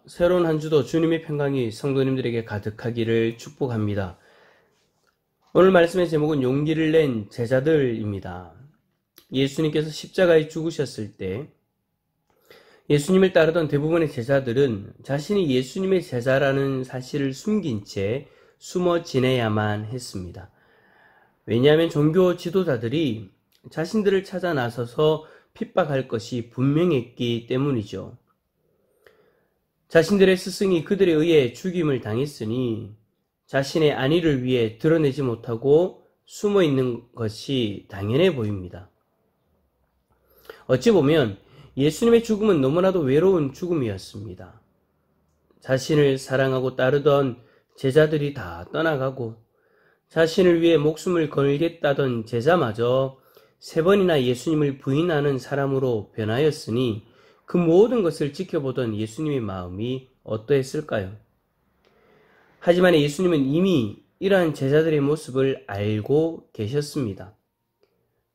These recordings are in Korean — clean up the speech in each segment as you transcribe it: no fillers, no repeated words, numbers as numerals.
새로운 한 주도 주님의 평강이 성도님들에게 가득하기를 축복합니다. 오늘 말씀의 제목은 용기를 낸 제자들입니다. 예수님께서 십자가에 죽으셨을 때 예수님을 따르던 대부분의 제자들은 자신이 예수님의 제자라는 사실을 숨긴 채 숨어 지내야만 했습니다. 왜냐하면 종교 지도자들이 자신들을 찾아 나서서 핍박할 것이 분명했기 때문이죠. 자신들의 스승이 그들에 의해 죽임을 당했으니 자신의 안위를 위해 드러내지 못하고 숨어 있는 것이 당연해 보입니다. 어찌 보면 예수님의 죽음은 너무나도 외로운 죽음이었습니다. 자신을 사랑하고 따르던 제자들이 다 떠나가고 자신을 위해 목숨을 걸겠다던 제자마저 3번이나 예수님을 부인하는 사람으로 변하였으니 그 모든 것을 지켜보던 예수님의 마음이 어떠했을까요? 하지만 예수님은 이미 이러한 제자들의 모습을 알고 계셨습니다.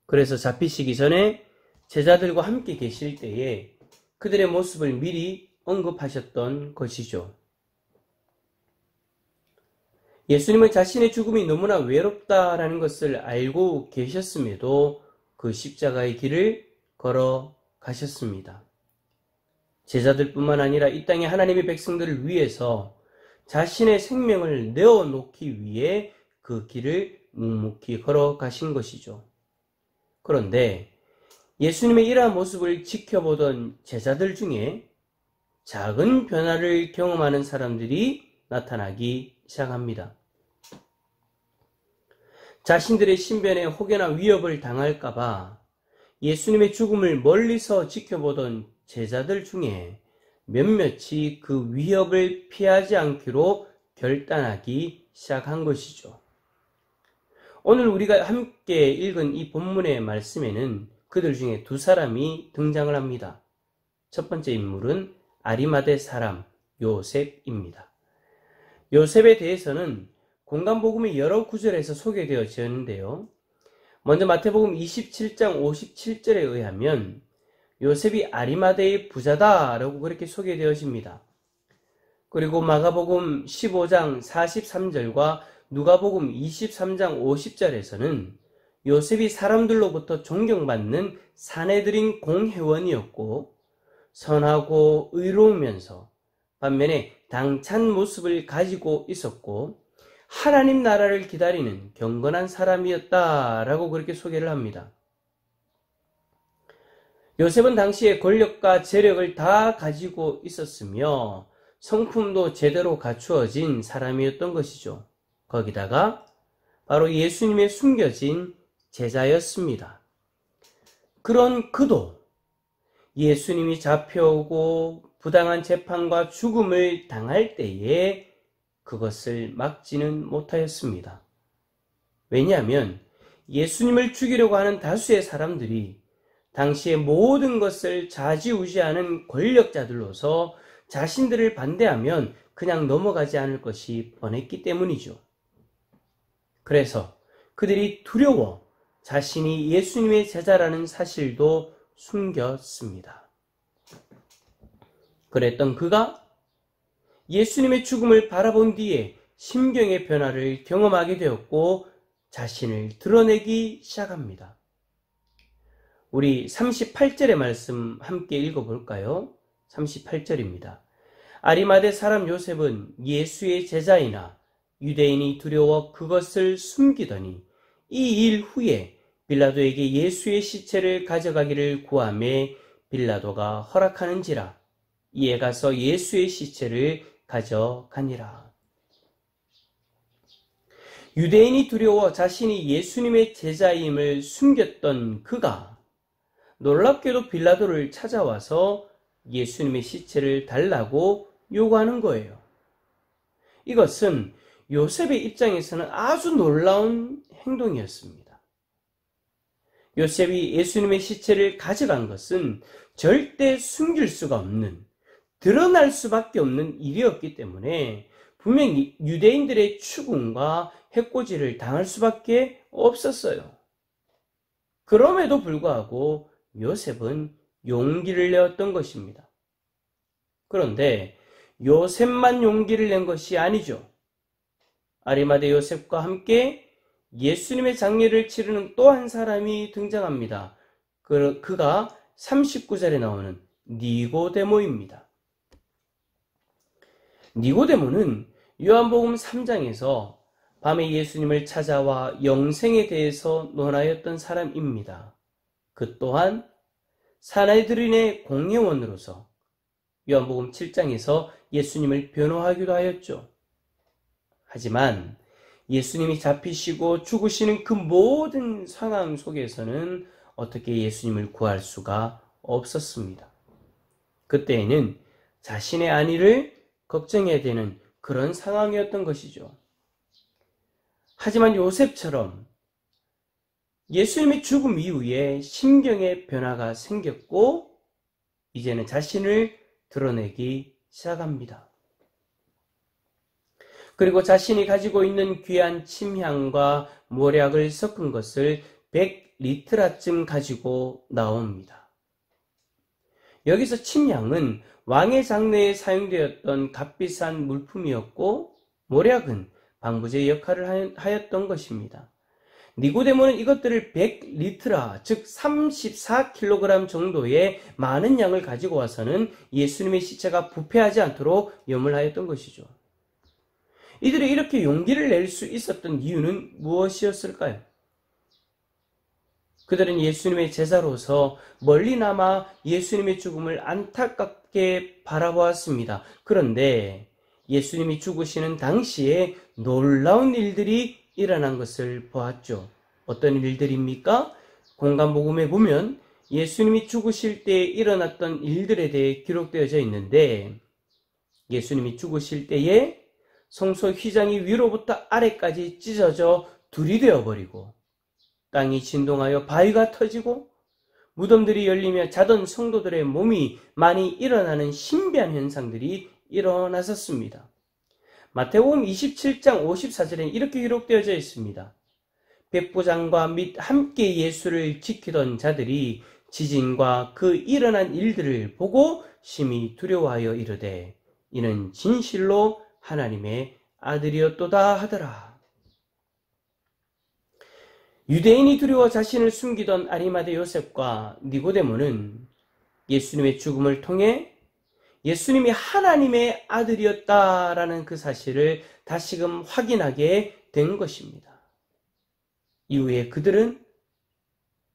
그래서 잡히시기 전에 제자들과 함께 계실 때에 그들의 모습을 미리 언급하셨던 것이죠. 예수님은 자신의 죽음이 너무나 외롭다라는 것을 알고 계셨음에도 그 십자가의 길을 걸어가셨습니다. 제자들뿐만 아니라 이 땅의 하나님의 백성들을 위해서 자신의 생명을 내어놓기 위해 그 길을 묵묵히 걸어가신 것이죠. 그런데 예수님의 이러한 모습을 지켜보던 제자들 중에 작은 변화를 경험하는 사람들이 나타나기 시작합니다. 자신들의 신변에 혹여나 위협을 당할까봐 예수님의 죽음을 멀리서 지켜보던 제자들 중에 몇몇이 그 위협을 피하지 않기로 결단하기 시작한 것이죠. 오늘 우리가 함께 읽은 이 본문의 말씀에는 그들 중에 2사람이 등장을 합니다. 첫 번째 인물은 아리마대 사람 요셉입니다. 요셉에 대해서는 공간복음의 여러 구절에서 소개되어지는데요. 먼저 마태복음 27장 57절에 의하면 요셉이 아리마대의 부자다라고 그렇게 소개되어집니다. 그리고 마가복음 15장 43절과 누가복음 23장 50절에서는 요셉이 사람들로부터 존경받는 사내들인 공회원이었고 선하고 의로우면서 반면에 당찬 모습을 가지고 있었고 하나님 나라를 기다리는 경건한 사람이었다라고 그렇게 소개를 합니다. 요셉은 당시에 권력과 재력을 다 가지고 있었으며 성품도 제대로 갖추어진 사람이었던 것이죠. 거기다가 바로 예수님의 숨겨진 제자였습니다. 그런 그도 예수님이 잡혀오고 부당한 재판과 죽음을 당할 때에 그것을 막지는 못하였습니다. 왜냐하면 예수님을 죽이려고 하는 다수의 사람들이 당시의 모든 것을 좌지우지하는 권력자들로서 자신들을 반대하면 그냥 넘어가지 않을 것이 뻔했기 때문이죠. 그래서 그들이 두려워 자신이 예수님의 제자라는 사실도 숨겼습니다. 그랬던 그가 예수님의 죽음을 바라본 뒤에 심경의 변화를 경험하게 되었고 자신을 드러내기 시작합니다. 우리 38절의 말씀 함께 읽어볼까요? 38절입니다. 아리마대 사람 요셉은 예수의 제자이나 유대인이 두려워 그것을 숨기더니 이 일 후에 빌라도에게 예수의 시체를 가져가기를 구하매 빌라도가 허락하는지라 이에 가서 예수의 시체를 가져가니라. 유대인이 두려워 자신이 예수님의 제자임을 숨겼던 그가 놀랍게도 빌라도를 찾아와서 예수님의 시체를 달라고 요구하는 거예요. 이것은 요셉의 입장에서는 아주 놀라운 행동이었습니다. 요셉이 예수님의 시체를 가져간 것은 절대 숨길 수가 없는, 드러날 수밖에 없는 일이었기 때문에 분명히 유대인들의 추궁과 해코지를 당할 수밖에 없었어요. 그럼에도 불구하고 요셉은 용기를 내었던 것입니다. 그런데 요셉만 용기를 낸 것이 아니죠. 아리마대 요셉과 함께 예수님의 장례를 치르는 또 한 사람이 등장합니다. 그가 39절에 나오는 니고데모입니다. 니고데모는 요한복음 3장에서 밤에 예수님을 찾아와 영생에 대해서 논하였던 사람입니다. 그 또한 사내들인의 공회원으로서 요한복음 7장에서 예수님을 변호하기도 하였죠. 하지만 예수님이 잡히시고 죽으시는 그 모든 상황 속에서는 어떻게 예수님을 구할 수가 없었습니다. 그때에는 자신의 안위를 걱정해야 되는 그런 상황이었던 것이죠. 하지만 요셉처럼 예수님의 죽음 이후에 심경의 변화가 생겼고 이제는 자신을 드러내기 시작합니다. 그리고 자신이 가지고 있는 귀한 침향과 모략을 섞은 것을 100리트라쯤 가지고 나옵니다. 여기서 침향은 왕의 장례에 사용되었던 값비싼 물품이었고 모략은 방부제 역할을 하였던 것입니다. 니고데모는 이것들을 100리트라, 즉 34kg 정도의 많은 양을 가지고 와서는 예수님의 시체가 부패하지 않도록 염을하였던 것이죠. 이들이 이렇게 용기를 낼 수 있었던 이유는 무엇이었을까요? 그들은 예수님의 제자로서 멀리나마 예수님의 죽음을 안타깝게 바라보았습니다. 그런데 예수님이 죽으시는 당시에 놀라운 일들이 일어난 것을 보았죠. 어떤 일들입니까? 공간복음에 보면 예수님이 죽으실 때 일어났던 일들에 대해 기록되어져 있는데 예수님이 죽으실 때에 성소 휘장이 위로부터 아래까지 찢어져 둘이 되어버리고 땅이 진동하여 바위가 터지고 무덤들이 열리며 자던 성도들의 몸이 많이 일어나는 신비한 현상들이 일어났었습니다. 마태복음 27장 54절에 이렇게 기록되어져 있습니다. 백부장과 및 함께 예수를 지키던 자들이 지진과 그 일어난 일들을 보고 심히 두려워하여 이르되 이는 진실로 하나님의 아들이었도다 하더라. 유대인이 두려워 자신을 숨기던 아리마대 요셉과 니고데모는 예수님의 죽음을 통해 예수님이 하나님의 아들이었다라는 그 사실을 다시금 확인하게 된 것입니다. 이후에 그들은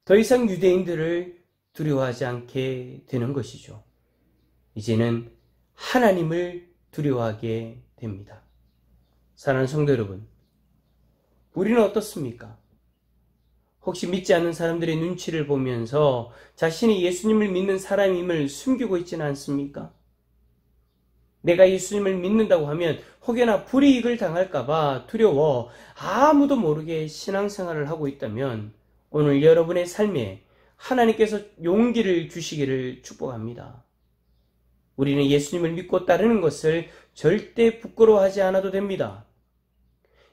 더 이상 유대인들을 두려워하지 않게 되는 것이죠. 이제는 하나님을 두려워하게 됩니다. 사랑하는 성도 여러분, 우리는 어떻습니까? 혹시 믿지 않는 사람들의 눈치를 보면서 자신이 예수님을 믿는 사람임을 숨기고 있지는 않습니까? 내가 예수님을 믿는다고 하면 혹여나 불이익을 당할까봐 두려워 아무도 모르게 신앙생활을 하고 있다면 오늘 여러분의 삶에 하나님께서 용기를 주시기를 축복합니다. 우리는 예수님을 믿고 따르는 것을 절대 부끄러워하지 않아도 됩니다.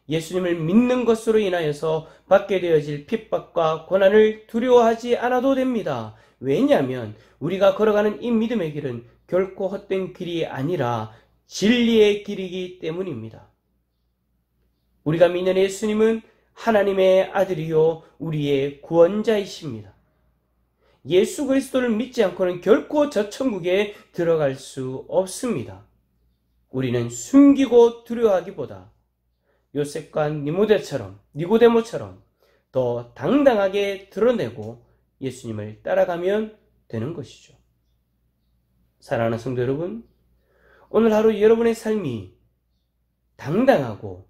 예수님을 믿는 것으로 인하여서 받게 되어질 핍박과 고난을 두려워하지 않아도 됩니다. 왜냐하면 우리가 걸어가는 이 믿음의 길은 결코 헛된 길이 아니라 진리의 길이기 때문입니다. 우리가 믿는 예수님은 하나님의 아들이요 우리의 구원자이십니다. 예수 그리스도를 믿지 않고는 결코 저 천국에 들어갈 수 없습니다. 우리는 숨기고 두려워하기보다 요셉과 니고데모처럼 더 당당하게 드러내고 예수님을 따라가면 되는 것이죠. 사랑하는 성도 여러분, 오늘 하루 여러분의 삶이 당당하고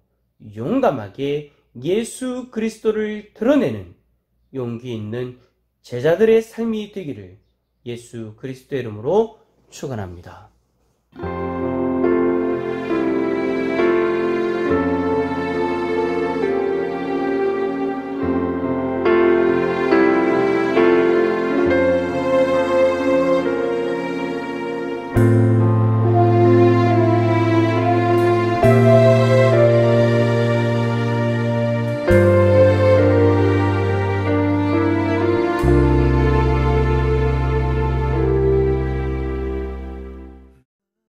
용감하게 예수 그리스도를 드러내는 용기 있는 제자들의 삶이 되기를 예수 그리스도의 이름으로 축원합니다.